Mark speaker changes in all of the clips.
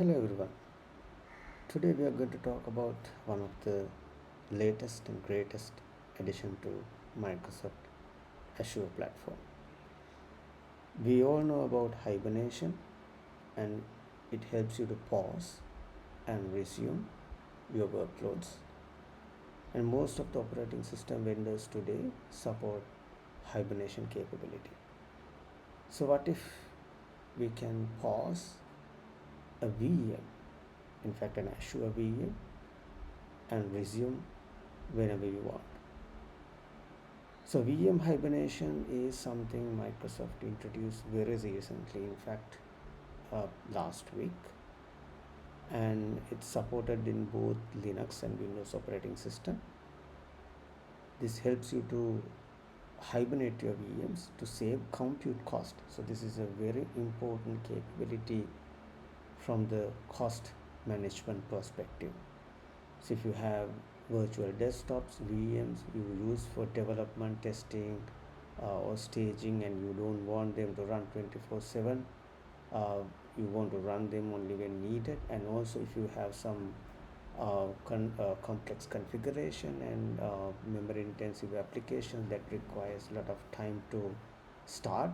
Speaker 1: Hello everyone. Today we are going to talk about one of the latest and greatest addition to Microsoft Azure platform. We all know about hibernation, and it helps you to pause and resume your workloads. And most of the operating system vendors today support hibernation capability. So what if we can pause a VM, in fact an Azure VM, and resume whenever you want? So VM hibernation is something Microsoft introduced very recently, in fact last week, and it's supported in both Linux and Windows operating system. This helps you to hibernate your VMs to save compute cost. So this is a very important capability from the cost management perspective. So if you have virtual desktops, VMs you use for development, testing, or staging, and you don't want them to run 24/7, you want to run them only when needed. And also if you have some complex configuration and memory intensive application that requires a lot of time to start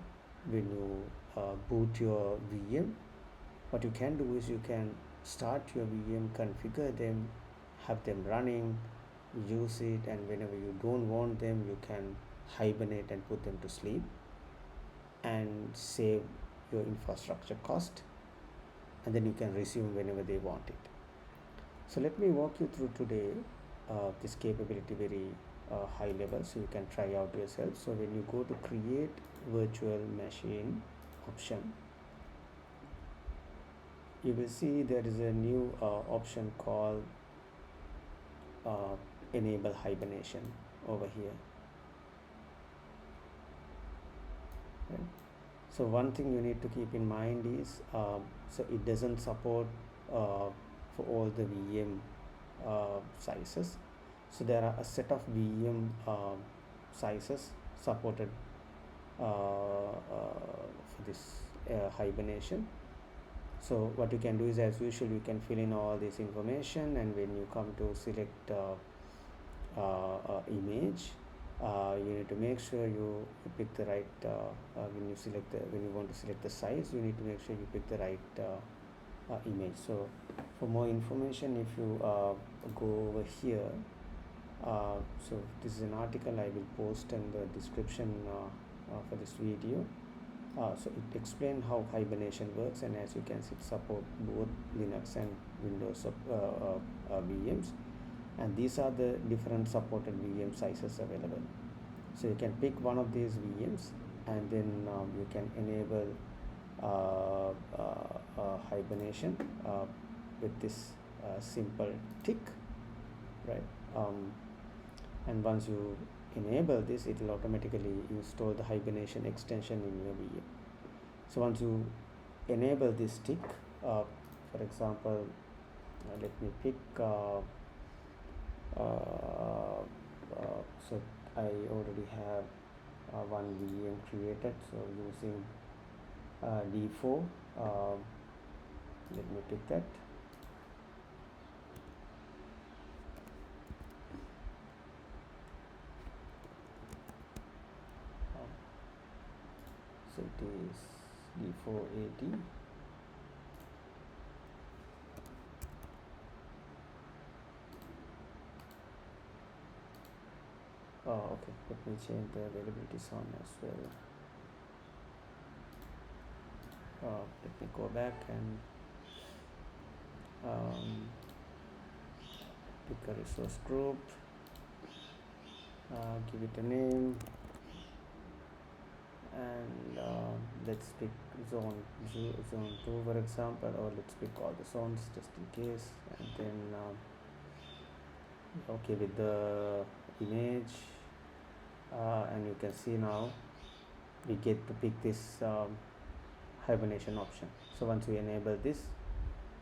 Speaker 1: when you boot your VM, what you can do is you can start your VM, configure them, have them running, use it, and whenever you don't want them you can hibernate and put them to sleep and save your infrastructure cost, and then you can resume whenever they want it. So let me walk you through today this capability very high level, so you can try out yourself. So when you go to create virtual machine option, you will see there is a new option called enable hibernation over here, right? So one thing you need to keep in mind is so it doesn't support for all the VM sizes. So there are a set of VM sizes supported for this hibernation. So what you can do is, as usual, you can fill in all this information, and when you come to select image, you need to make sure you pick the right when you want to select the size, you need to make sure you pick the right image. So for more information, if you go over here, so this is an article I will post in the description for this video. So it explains how hibernation works, and as you can see, it support both Linux and Windows VMs, and these are the different supported VM sizes available. So you can pick one of these VMs, and then you can enable hibernation with this simple tick, right? And once you enable this, it will automatically install the hibernation extension in your VM. So once you enable this tick, for example, let me pick so I already have one VM created, so using D4, let me pick that. So it is D480. Okay, let me change the availability zone as well. Let me go back and pick a resource group, give it a name, and let's pick zone 2 for example, or let's pick all the zones just in case, and then okay with the image, and you can see now we get to pick this hibernation option. So once we enable this,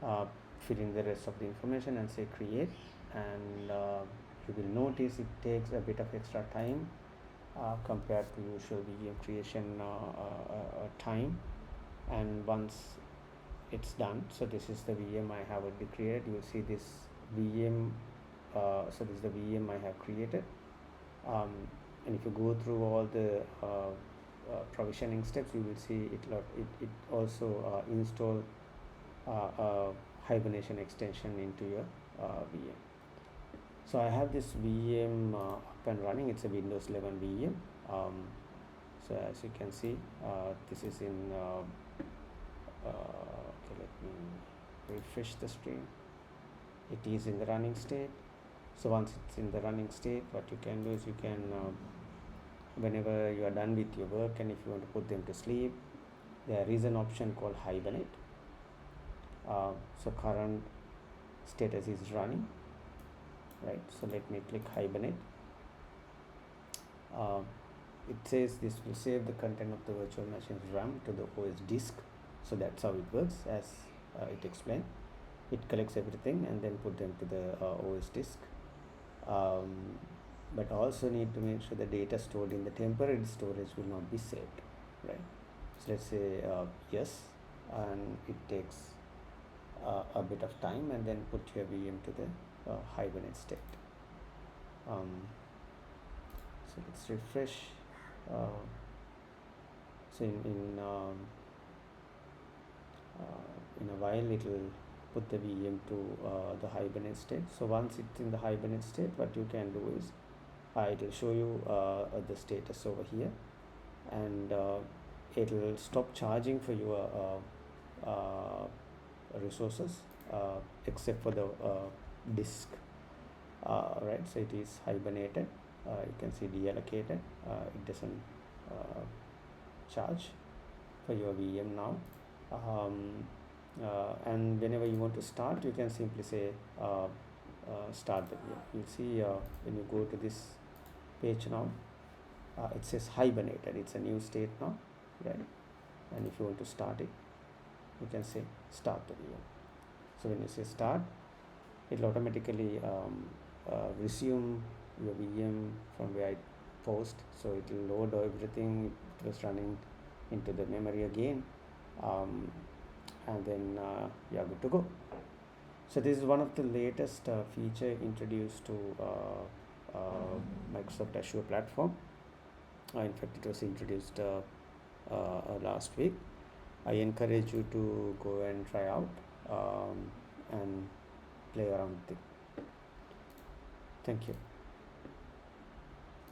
Speaker 1: fill in the rest of the information and say create, and you will notice it takes a bit of extra time compared to usual VM creation time, and once it's done. So this is the VM I have already created. You will see this VM. So this is the VM I have created. And if you go through all the provisioning steps, you will see it also install hibernation extension into your VM. So I have this VM up and running. It's a Windows 11 VM. So as you can see, this is in okay, let me refresh the screen. It is in the running state. So once it's in the running state, what you can do is you can whenever you are done with your work and if you want to put them to sleep, there is an option called hibernate. So current status is running, right? So let me click hibernate. It says this will save the content of the virtual machine's RAM to the OS disk. So that's how it works, as it explained. It collects everything and then put them to the OS disk. But also need to make sure the data stored in the temporary storage will not be saved, right? So let's say yes, and it takes a bit of time, and then put your VM to the hibernate state. So let's refresh. So in a while it will put the VM to the hibernate state. So once it's in the hibernate state, what you can do is it will show you the status over here, and it will stop charging for your resources except for the disk, right? So it is hibernated. You can see deallocated. It doesn't charge for your VM now. And whenever you want to start, you can simply say start the VM. You'll see when you go to this page now, it says hibernated. It's a new state now, right? And if you want to start it, you can say start the VM. So when you say start, it will automatically resume your VM from where it paused. So it will load everything. It was running into the memory again, and then you are good to go. So this is one of the latest feature introduced to Microsoft Azure platform. In fact, it was introduced last week. I encourage you to go and try out and play around with it. Thank you.